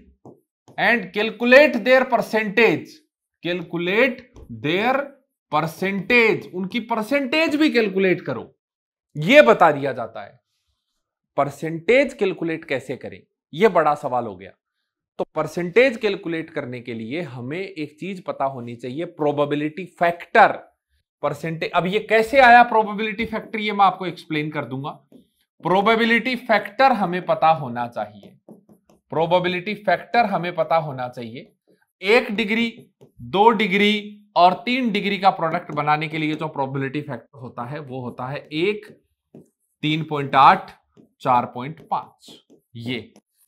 [SPEAKER 1] calculate their percentage, calculate their percentage, उनकी परसेंटेज भी कैलकुलेट करो, यह बता दिया जाता है। परसेंटेज कैलकुलेट कैसे करें, यह बड़ा सवाल हो गया। तो परसेंटेज कैलकुलेट करने के लिए हमें एक चीज पता होनी चाहिए, प्रोबेबिलिटी फैक्टर। परसेंटेज, अब ये कैसे आया प्रोबेबिलिटी फैक्टर, ये मैं आपको एक्सप्लेन कर दूंगा। प्रोबेबिलिटी फैक्टर हमें पता होना चाहिए, प्रोबेबिलिटी फैक्टर हमें पता होना चाहिए। 1 डिग्री, 2 डिग्री और 3 डिग्री का प्रोडक्ट बनाने के लिए जो प्रोबेबिलिटी फैक्टर होता है वो होता है 1, 3.8, 4.5।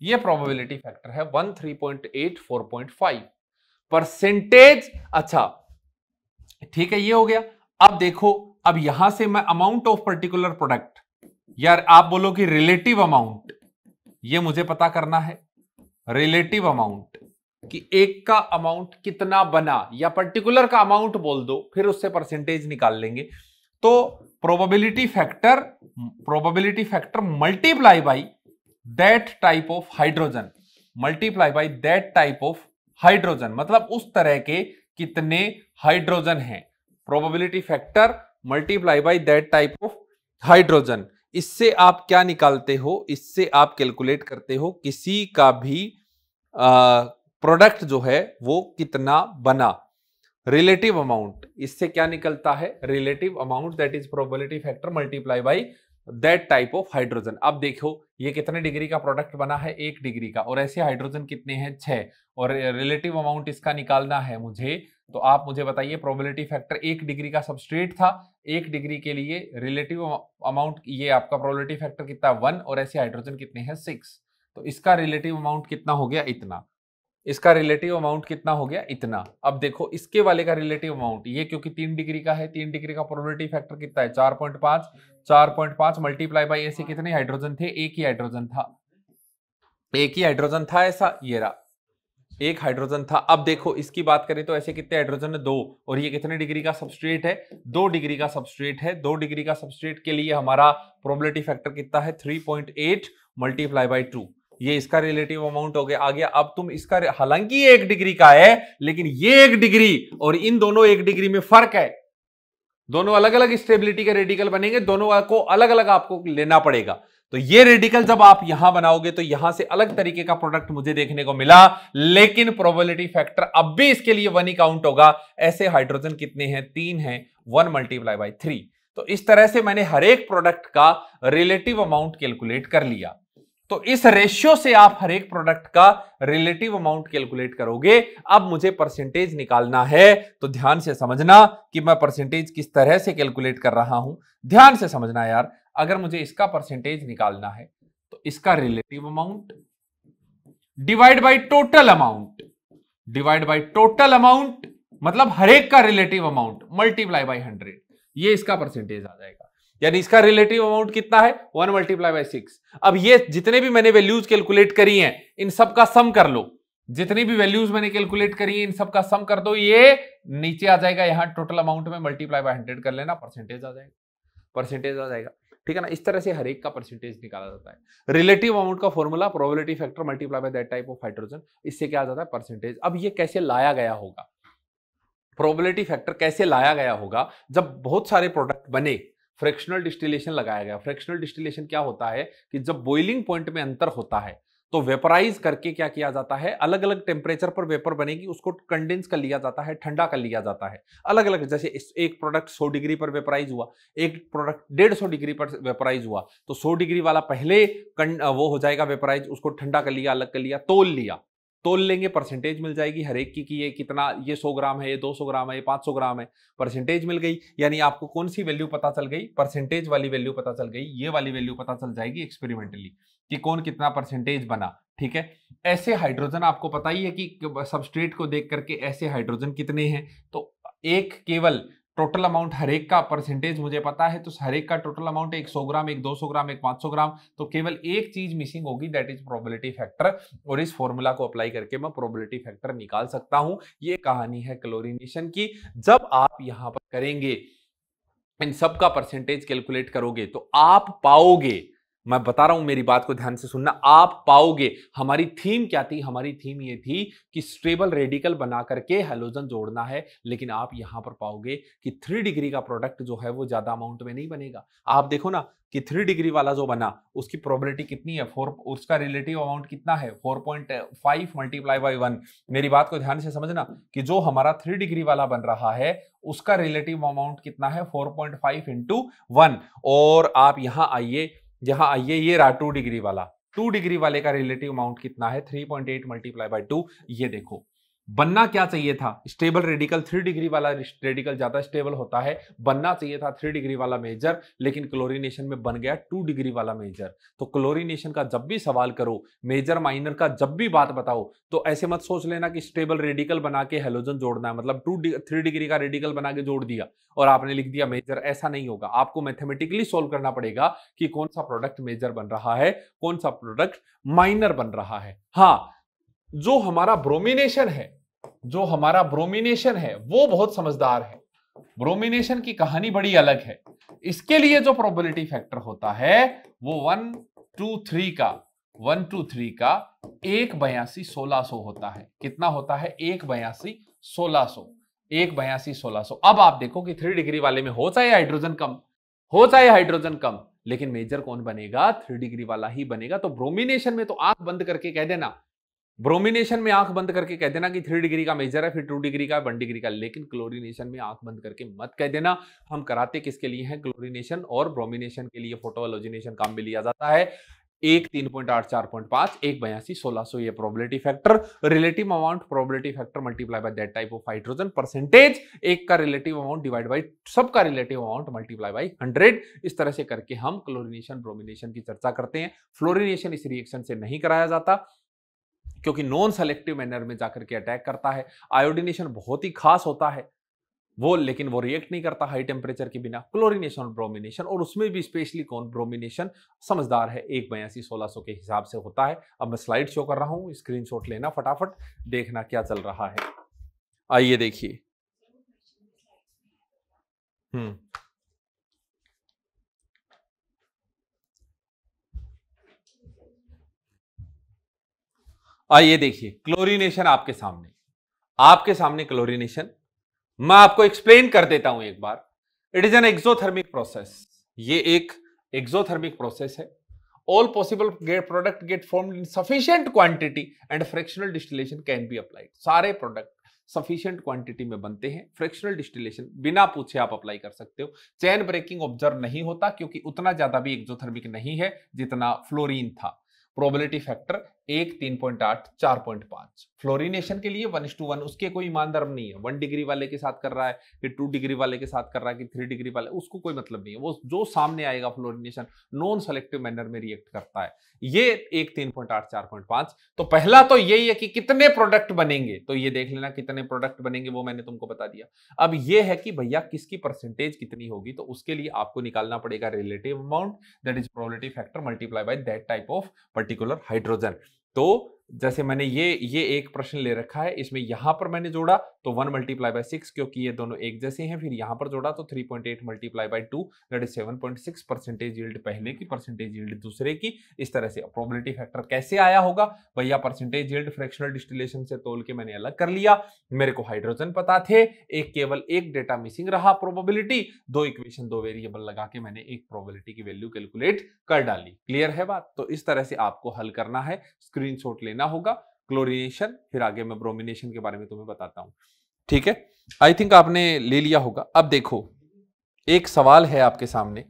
[SPEAKER 1] ये प्रोबेबिलिटी फैक्टर है 1, 3.8, 4.5 परसेंटेज। अच्छा ठीक है, ये हो गया। अब देखो, अब यहां से मैं अमाउंट ऑफ पर्टिकुलर प्रोडक्ट, यार आप बोलो कि रिलेटिव अमाउंट, ये मुझे पता करना है। रिलेटिव अमाउंट कि एक का अमाउंट कितना बना, या पर्टिकुलर का अमाउंट बोल दो, फिर उससे परसेंटेज निकाल लेंगे। तो probability factor multiply by that type of hydrogen, multiply by that type of hydrogen, मतलब उस तरह के कितने हाइड्रोजन हैं। Probability factor multiply by that type of hydrogen. इससे आप क्या निकालते हो? इससे आप कैलकुलेट करते हो किसी का भी प्रोडक्ट जो है वो कितना बना। रिलेटिव अमाउंट, इससे क्या निकलता है? Relative amount that is probability factor multiply by that type of hydrogen. अब देखो ये कितने डिग्री का प्रोडक्ट बना है? 1 डिग्री का, और ऐसे हाइड्रोजन कितने हैं? 6। और रिलेटिव अमाउंट इसका निकालना है मुझे तो आप मुझे बताइए प्रोबेबिलिटी फैक्टर 1 डिग्री का सबस्ट्रेट था, 1 डिग्री के लिए रिलेटिव अमाउंट, ये आपका प्रोबेबिलिटी फैक्टर कितना 1 और ऐसे हाइड्रोजन कितने हैं 6, तो इसका रिलेटिव अमाउंट कितना हो गया इतना, इसका रिलेटिव अमाउंट कितना हो गया इतना। अब देखो इसके वाले का रिलेटिव अमाउंट, ये क्योंकि 3 डिग्री का है, 3 डिग्री का प्रोबेबिलिटी फैक्टर कितना है 4.5, 4.5 मल्टीप्लाई बाई ऐसे कितने हाइड्रोजन थे, एक ही हाइड्रोजन था, एक ही हाइड्रोजन था ऐसा, ये रहा एक हाइड्रोजन था। अब देखो इसकी बात करें तो ऐसे कितने हाइड्रोजन है 2, और ये कितने डिग्री का सबस्ट्रेट है 2 डिग्री का सबस्ट्रेट है, 2 डिग्री का सबस्ट्रेट के लिए हमारा प्रोबेबिलिटी फैक्टर कितना है 3.8 मल्टीप्लाई बाई 2, ये इसका रिलेटिव अमाउंट हो गया आ गया। अब तुम इसका, हालांकि ये 1 डिग्री का है लेकिन ये 1 डिग्री और इन दोनों 1 डिग्री में फर्क है, दोनों अलग अलग स्टेबिलिटी के रेडिकल बनेंगे, दोनों को अलग अलग आपको लेना पड़ेगा। तो ये रेडिकल जब आप यहां बनाओगे तो यहां से अलग तरीके का प्रोडक्ट मुझे देखने को मिला, लेकिन प्रोबेबिलिटी फैक्टर अब भी इसके लिए 1 ही काउंट होगा। ऐसे हाइड्रोजन कितने हैं 3 हैं, 1 मल्टीप्लाई बाई 3। तो इस तरह से मैंने हर एक प्रोडक्ट का रिलेटिव अमाउंट कैलकुलेट कर लिया। तो इस रेशियो से आप हर एक प्रोडक्ट का रिलेटिव अमाउंट कैलकुलेट करोगे। अब मुझे परसेंटेज निकालना है, तो ध्यान से समझना कि मैं परसेंटेज किस तरह से कैलकुलेट कर रहा हूं, ध्यान से समझना यार। अगर मुझे इसका परसेंटेज निकालना है तो इसका relative amount divide by total amount, divide by total amount मतलब हर एक का रिलेटिव अमाउंट मल्टीप्लाई बाय 100, ये इसका परसेंटेज आ जाएगा। यानी इसका रिलेटिव अमाउंट कितना है 1 मल्टीप्लाई बाय 6। अब ये जितने भी मैंने वैल्यूज कैलकुलेट करी हैं इन सब का सम कर लो, जितनी भी वैल्यूज मैंने कैलकुलेट करी है इन सब का सम कर दो, ये नीचे आ जाएगा, यहां टोटल अमाउंट में मल्टीप्लाई बाय 100 कर लेना, परसेंटेज आ जाएगा, परसेंटेज आ जाएगा, ठीक है ना। इस तरह से हर एक का परसेंटेज निकाला जाता है। रिलेटिव अमाउंट का formula probability factor multiply by that type of hydrogen, इससे क्या आ जाता है परसेंटेज। अब ये कैसे लाया गया होगा, प्रोबेबिलिटी फैक्टर कैसे लाया गया होगा, जब बहुत सारे प्रोडक्ट बने फ्रैक्शनल डिस्टिलेशन लगाया गया। फ्रैक्शनल डिस्टिलेशन क्या होता है कि जब बॉइलिंग पॉइंट में अंतर होता है तो वेपराइज करके क्या किया जाता है, अलग अलग टेम्परेचर पर वेपर बनेगी उसको कंडेंस कर लिया जाता है, ठंडा कर लिया जाता है अलग अलग। जैसे एक प्रोडक्ट 100 डिग्री पर वेपराइज हुआ, एक प्रोडक्ट 150 डिग्री पर वेपराइज हुआ, तो 100 डिग्री वाला पहले वो हो जाएगा वेपराइज, उसको ठंडा कर लिया, अलग कर लिया, तोल लेंगे, परसेंटेज मिल जाएगी हर एक की कि ये कितना, ये 100 ग्राम है, ये 200 ग्राम है, ये 500 ग्राम है, परसेंटेज मिल गई। यानी आपको कौन सी वैल्यू पता चल गई, परसेंटेज वाली वैल्यू पता चल गई, ये वाली वैल्यू पता चल जाएगी एक्सपेरिमेंटली कि कौन कितना परसेंटेज बना, ठीक है। ऐसे हाइड्रोजन आपको पता ही है कि सबस्ट्रेट को देख करके ऐसे हाइड्रोजन कितने हैं, तो एक केवल टोटल अमाउंट हर एक का परसेंटेज मुझे पता है, तो हर एक का टोटल अमाउंट एक 100 ग्राम, एक 200 ग्राम, एक 500 ग्राम, तो केवल एक चीज मिसिंग होगी, दैट इज प्रोबेबिलिटी फैक्टर, और इस फॉर्मूला को अप्लाई करके मैं प्रोबेबिलिटी फैक्टर निकाल सकता हूं। ये कहानी है क्लोरीनेशन की। जब आप यहां पर करेंगे, इन सब का परसेंटेज कैलकुलेट करोगे तो आप पाओगे, मैं बता रहा हूं मेरी बात को ध्यान से सुनना, आप पाओगे। हमारी थीम क्या थी, हमारी थीम ये थी कि स्टेबल रेडिकल बना करके हैलोजन जोड़ना है, लेकिन आप यहां पर पाओगे कि 3 डिग्री का प्रोडक्ट जो है वो ज्यादा अमाउंट में नहीं बनेगा। आप देखो ना कि 3 डिग्री वाला जो बना उसकी प्रोबेबिलिटी कितनी है 4, उसका रिलेटिव अमाउंट कितना है 4.5 मल्टीप्लाई बाई 1। मेरी बात को ध्यान से समझना कि जो हमारा 3 डिग्री वाला बन रहा है उसका रिलेटिव अमाउंट कितना है 4.5 इंटू 1। और आप यहां आइए, ये रहा 2 डिग्री वाला, 2 डिग्री वाले का रिलेटिव अमाउंट कितना है 3.8 मल्टीप्लाई बाई 2। ये देखो बनना क्या चाहिए था, स्टेबल रेडिकल 3 डिग्री वाला रेडिकल ज्यादा स्टेबल होता है, बनना चाहिए था 3 डिग्री वाला मेजर, लेकिन क्लोरीनेशन में बन गया 2 डिग्री वाला मेजर। तो क्लोरीनेशन का जब भी सवाल करो, मेजर माइनर का जब भी बात बताओ, तो ऐसे मत सोच लेना कि स्टेबल रेडिकल बना के हेलोजन जोड़ना है, मतलब 3 डिग्री का रेडिकल बना के जोड़ दिया और आपने लिख दिया मेजर, ऐसा नहीं होगा। आपको मैथमेटिकली सोल्व करना पड़ेगा कि कौन सा प्रोडक्ट मेजर बन रहा है, कौन सा प्रोडक्ट माइनर बन रहा है। हाँ, जो हमारा ब्रोमिनेशन है वो बहुत समझदार है, ब्रोमिनेशन की कहानी बड़ी अलग है। इसके लिए जो प्रोबेबिलिटी फैक्टर होता है वो 1 2 3 का 1/82/1600 होता है। कितना होता है 1/82/1600। अब आप देखो कि 3 डिग्री वाले में हो चाहे हाइड्रोजन कम, लेकिन मेजर कौन बनेगा 3 डिग्री वाला ही बनेगा। तो ब्रोमिनेशन में तो आंख बंद करके कह देना, कि 3 डिग्री का मेजर है, फिर 2 डिग्री का, 1 डिग्री का, लेकिन क्लोरीनेशन में आंख बंद करके मत कह देना। हम कराते किसके लिए हैं, क्लोरीनेशन और ब्रोमिनेशन के लिए फोटो हैलोजिनेशन काम में लिया जाता है। 1 3.8 4.5 1 82 1600 ये probability factor, relative amount probability factor multiply by that type of hydrogen, percentage एक का रिलेटिव अमाउंट डिवाइड बाय सबका रिलेटिव अमाउंट मल्टीप्लाई बाय 100। इस तरह से करके हम क्लोरीनेशन ब्रोमिनेशन की चर्चा करते हैं। फ्लोरीनेशन इस रिएक्शन से नहीं कराया जाता क्योंकि नॉन सेलेक्टिव मैनर में जाकर के अटैक करता है। आयोडीनेशन बहुत ही खास होता है वो, लेकिन वो रिएक्ट नहीं करता हाई टेम्परेचर के बिना। क्लोरीनेशन और ब्रोमिनेशन, और उसमें भी स्पेशली कौन ब्रोमिनेशन समझदार है, 1 82 1600 के हिसाब से होता है। अब मैं स्लाइड शो कर रहा हूं, स्क्रीनशॉट लेना फटाफट, देखना क्या चल रहा है। आइए देखिए। आइए देखिए क्लोरीनेशन आपके सामने क्लोरीनेशन मैं आपको एक्सप्लेन कर देता हूं एक बार। It is an exothermic process, ये एक एक्सोथर्मिक प्रोसेस है। All possible product get formed in sufficient quantity and fractional distillation can be applied. सारे प्रोडक्ट सफिशिएंट क्वांटिटी में बनते हैं, फ्रैक्शनल डिस्टिलेशन बिना पूछे आप अप्लाई कर सकते हो। चेन ब्रेकिंग ऑब्जर्व नहीं होता क्योंकि उतना ज्यादा भी एक्सोथर्मिक नहीं है जितना फ्लोरीन था। Probability factor 1 3.8 4.5। फ्लोरीनेशन के लिए 1:1, उसके कोई मान धर्म नहीं है। 1 डिग्री वाले के साथ कर रहा है कि 2 डिग्री वाले के साथ कर रहा है कि 3 डिग्री वाले, उसको कोई मतलब नहीं है। वो जो सामने आएगा फ्लोरीनेशन नॉन सेलेक्टिव मैनर में रिएक्ट करता है। ये 1 3.8 4.5। तो पहला तो यही है कि कितने प्रोडक्ट बनेंगे, तो ये देख लेना कितने प्रोडक्ट बनेंगे वो मैंने तुमको बता दिया। अब ये है कि भैया किसकी परसेंटेज कितनी होगी, तो उसके लिए आपको निकालना पड़ेगा relative amount, that is probability factor multiply by that type of particular hydrogen. तो जैसे मैंने ये एक प्रश्न ले रखा है, इसमें यहां पर मैंने जोड़ा तो 1 मल्टीप्लाई बाय 6 क्योंकि ये दोनों एक जैसे हैं। फिर यहां पर जोड़ा तो 3.8 multiply by 2 that is 7.6। Percentage yield पहले की, परसेंटेज यील्ड दूसरे की। इस तरह से प्रोबेबिलिटी फैक्टर कैसे आया होगा भैया, परसेंटेज यील्ड फ्रैक्शनल डिस्टिलेशन से तोल के मैंने अलग कर लिया। मेरे को हाइड्रोजन पता थे, केवल एक डेटा मिसिंग रहा प्रोबेबिलिटी, 2 इक्वेशन 2 वेरिएबल लगा के मैंने एक प्रोबेबिलिटी की वैल्यू कैलकुलेट कर डाली। क्लियर है बात? तो इस तरह से आपको हल करना है, स्क्रीनशॉट लेना होगा। क्लोरीनेशन, फिर आगे मैं ब्रोमिनेशन के बारे में तुम्हें बताता हूं। ठीक है, आई थिंक आपने ले लिया होगा। अब देखो एक सवाल है आपके सामने,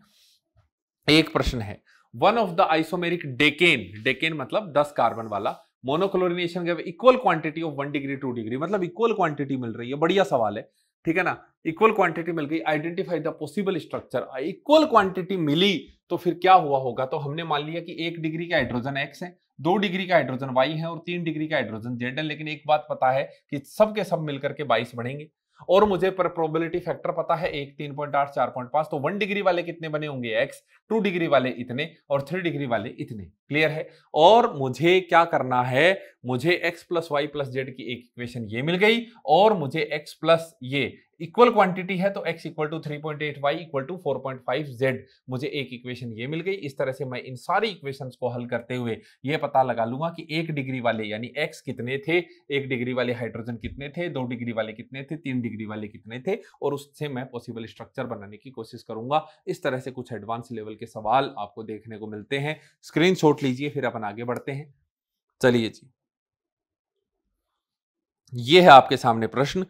[SPEAKER 1] एक प्रश्न है। One of the isomeric decane मतलब 10 कार्बन वाला मोनोक्लोरिनेशन के equal quantity of 1 degree 2 degree, मतलब इक्वल क्वांटिटी मिल रही है। बढ़िया सवाल है, ठीक है ना। इक्वल क्वांटिटी मिल गई, identify the possible structure. Equal quantity मिली तो फिर क्या हुआ होगा, तो हमने मान लिया कि 1 डिग्री का हाइड्रोजन एक्स है, 2 डिग्री का हाइड्रोजन वाई है और 3 डिग्री का हाइड्रोजन जेड है। लेकिन एक बात पता है कि सब के सब मिलकर के 22 बढ़ेंगे। और मुझे पर प्रोबेबिलिटी फैक्टर पता है 1 3.8 4.5। तो 1 डिग्री वाले कितने बने होंगे एक्स, 2 डिग्री वाले इतने और 3 डिग्री वाले इतने। क्लियर है? और मुझे क्या करना है, मुझे x plus y plus z की एक इक्वेशन ये मिल गई और मुझे x प्लस ये इक्वल क्वांटिटी है तो x equal to 3.8 y equal to 4.5 z, मुझे एक इक्वेशन ये मिल गई। इस तरह से मैं इन सारी इक्वेशंस को हल करते हुए ये पता लगा लूंगा कि 1 डिग्री वाले यानी x कितने थे, 1 डिग्री वाले हाइड्रोजन कितने थे, 2 डिग्री वाले कितने थे, 3 डिग्री वाले कितने थे, और उससे मैं पॉसिबल स्ट्रक्चर बनाने की कोशिश करूंगा। इस तरह से कुछ एडवांस लेवल के सवाल आपको देखने को मिलते हैं। स्क्रीनशॉट लीजिए, फिर अपन आगे बढ़ते हैं। चलिए जी, ये है आपके सामने प्रश्न।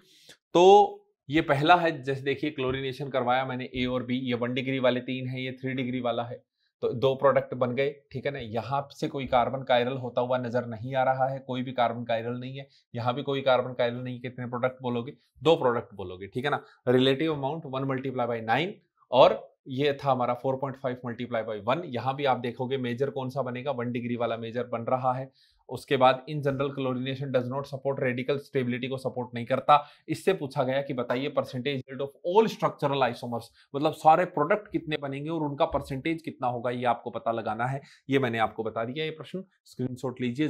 [SPEAKER 1] तो ये पहला है, जैसे देखिए क्लोरीनेशन करवाया मैंने ए और बी, ये 1 डिग्री वाले 3 है, ये 3 डिग्री वाला है, तो 2 प्रोडक्ट बन गए। ठीक है ना, यहां से कोई कार्बन कायरल होता हुआ नजर नहीं आ रहा है, कोई भी कार्बन कायरल नहीं है, यहां भी कोई कार्बन कायरल नहीं है। कितने प्रोडक्ट बोलोगे? 2 प्रोडक्ट बोलोगे। ठीक है ना, रिलेटिव अमाउंट 1 मल्टीप्लाई बाय 9 और ये था हमारा 4.5 मल्टीप्लाई बाय 1। यहां भी आप देखोगे मेजर कौन सा बनेगा, 1 डिग्री वाला मेजर बन रहा है। उसके बाद in general chlorination does not support radical stability, को सपोर्ट नहीं करता। इससे पूछा गया कि बताइए percentage yield of all structural isomers, मतलब सारे प्रोडक्ट कितने बनेंगे और उनका परसेंटेज कितना होगा, ये आपको पता लगाना है। ये मैंने आपको बता दिया ये प्रश्न, स्क्रीनशॉट लीजिए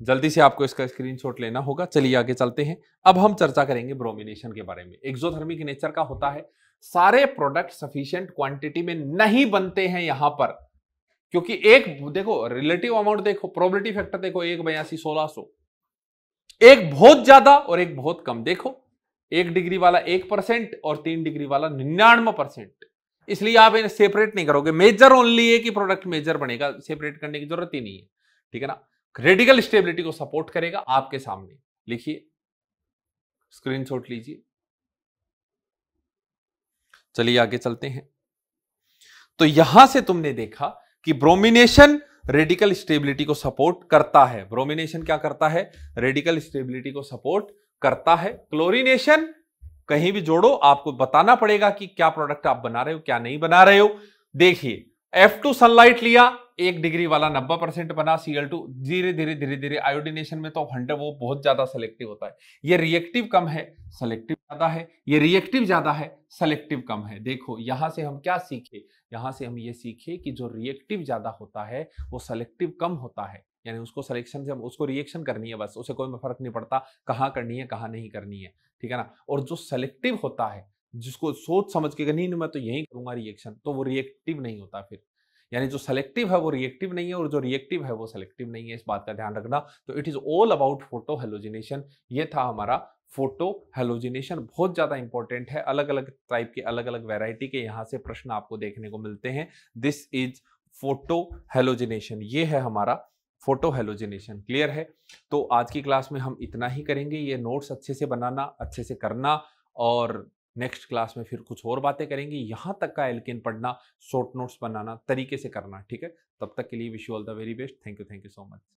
[SPEAKER 1] जल्दी से आपको इसका स्क्रीनशॉट लेना होगा। चलिए आगे चलते हैं। अब हम चर्चा करेंगे ब्रोमिनेशन के बारे में। एक्सोथर्मिक नेचर का होता है, सारे प्रोडक्ट सफिशिएंट क्वांटिटी में नहीं बनते हैं यहां पर, क्योंकि एक देखो रिलेटिव अमाउंट देखो, प्रोबेबिलिटी फैक्टर देखो, 1 82 1600, एक बहुत ज्यादा और एक बहुत कम। देखो 1 डिग्री वाला 1% और 3 डिग्री वाला 99%। इसलिए आप इन्हें सेपरेट नहीं करोगे, मेजर ओनली एक ही प्रोडक्ट मेजर बनेगा, सेपरेट करने की जरूरत ही नहीं है। ठीक है ना, रेडिकल स्टेबिलिटी को सपोर्ट करेगा। आपके सामने लिखिए, स्क्रीनशॉट लीजिए। चलिए आगे चलते हैं। तो यहां से तुमने देखा कि ब्रोमिनेशन रेडिकल स्टेबिलिटी को सपोर्ट करता है। ब्रोमिनेशन क्या करता है? रेडिकल स्टेबिलिटी को सपोर्ट करता है। क्लोरीनेशन कहीं भी जोड़ो, आपको बताना पड़ेगा कि क्या प्रोडक्ट आप बना रहे हो, क्या नहीं बना रहे हो। देखिए F2 सनलाइट लिया, 1 डिग्री वाला 90% बना Cl2। धीरे धीरे धीरे धीरे आयोडीनेशन में तो 100 वो बहुत ज्यादा सेलेक्टिव होता है। ये रिएक्टिव कम है, सेलेक्टिव ज्यादा है। ये रिएक्टिव ज्यादा है, सेलेक्टिव कम है। देखो यहां से हम क्या सीखे? यहां से हम ये सीखे कि जो रिएक्टिव ज्यादा होता है वो सेलेक्टिव कम होता है। यानी उसको सिलेक्शन से उसको रिएक्शन करनी है, बस उसे कोई फर्क नहीं पड़ता कहां करनी है कहां नहीं करनी है, ठीक है ना। और जो सेलेक्टिव होता है, जिसको सोच समझ के नहीं मैं तो यही करूंगा रिएक्शन, तो वो रिएक्टिव नहीं होता फिर। यानी जो सेलेक्टिव है वो रिएक्टिव नहीं है और जो रिएक्टिव है वो सेलेक्टिव नहीं है, इस बात का ध्यान रखना। तो it is all about photo halogenation. ये था हमारा फोटो हेलोजिनेशन, बहुत ज्यादा इंपॉर्टेंट है। अलग अलग टाइप के, अलग अलग वैरायटी के यहां से प्रश्न आपको देखने को मिलते हैं। दिस इज फोटो हेलोजिनेशन, ये है हमारा फोटो हेलोजिनेशन। क्लियर है? तो आज की क्लास में हम इतना ही करेंगे। ये नोट्स अच्छे से बनाना, अच्छे से करना, और नेक्स्ट क्लास में फिर कुछ और बातें करेंगे। यहां तक का एल्केन पढ़ना, शॉर्ट नोट्स बनाना, तरीके से करना, ठीक है। तब तक के लिए wish you all the very best. Thank you so much.